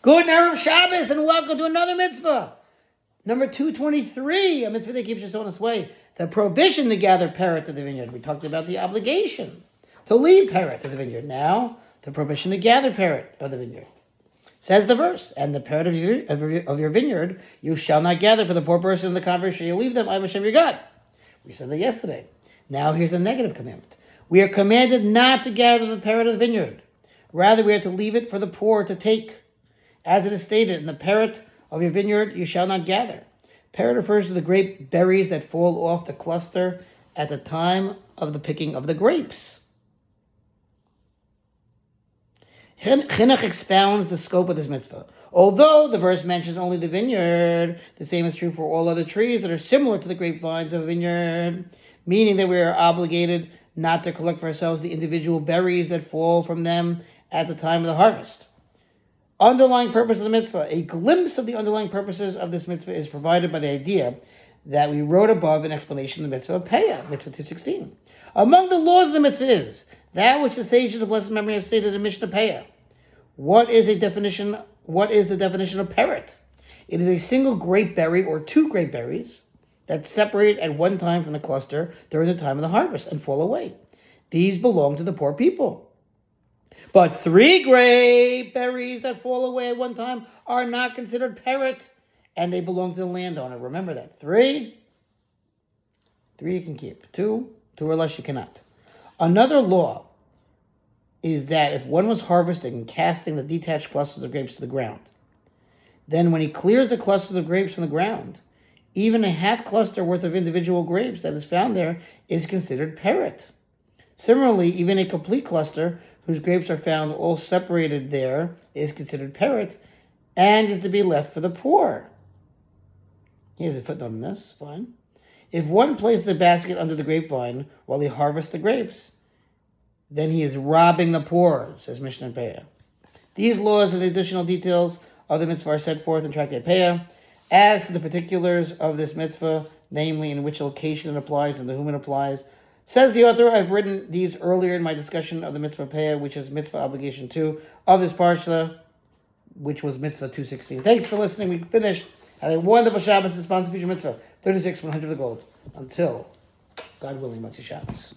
Good Erev Shabbos, and welcome to another mitzvah. Number 223, a mitzvah that keeps us on its way. The prohibition to gather Peret to the vineyard. We talked about the obligation to leave Peret to the vineyard. Now, the prohibition to gather Peret of the vineyard. Says the verse, and the Peret of your vineyard you shall not gather for the poor person in the converse shall you leave them. I am Hashem your God. We said that yesterday. Now here's a negative commandment. We are commanded not to gather the Peret of the vineyard. Rather, we are to leave it for the poor to take. As it is stated, in the Peret of your vineyard you shall not gather. Peret refers to the grape berries that fall off the cluster at the time of the picking of the grapes. Chinuch expounds the scope of this mitzvah. Although the verse mentions only the vineyard, the same is true for all other trees that are similar to the grapevines of a vineyard, meaning that we are obligated not to collect for ourselves the individual berries that fall from them at the time of the harvest. Underlying purpose of the mitzvah. A glimpse of the underlying purposes of this mitzvah is provided by the idea that we wrote above in explanation of the mitzvah Peret, mitzvah 216. Among the laws of the mitzvah is that which the sages of blessed memory have stated in Mishnah Peret. What is the definition of Peret? It is a single grape berry or two grape berries that separate at one time from the cluster during the time of the harvest and fall away. These belong to the poor people. But three grape berries that fall away at one time are not considered Peret, and they belong to the landowner. Remember that. Three you can keep. Two or less you cannot. Another law is that if one was harvesting and casting the detached clusters of grapes to the ground, then when he clears the clusters of grapes from the ground, even a half cluster worth of individual grapes that is found there is considered Peret. Similarly, even a complete cluster whose grapes are found all separated there is considered Peret and is to be left for the poor. Here's a footnote on this. Fine. If one places a basket under the grapevine while he harvests the grapes, then he is robbing the poor, says Mishnah Peret. These laws and the additional details of the mitzvah are set forth in Tractate Peret. As to the particulars of this mitzvah, namely in which location it applies and to whom it applies, says the author, I've written these earlier in my discussion of the mitzvah Peret, which is mitzvah obligation 2 of this parsha, which was mitzvah 216. Thanks for listening. We finished. Have a wonderful Shabbos. The sponsor feature mitzvah 36, 100 of the gold. Until, God willing, Motzi Shabbos.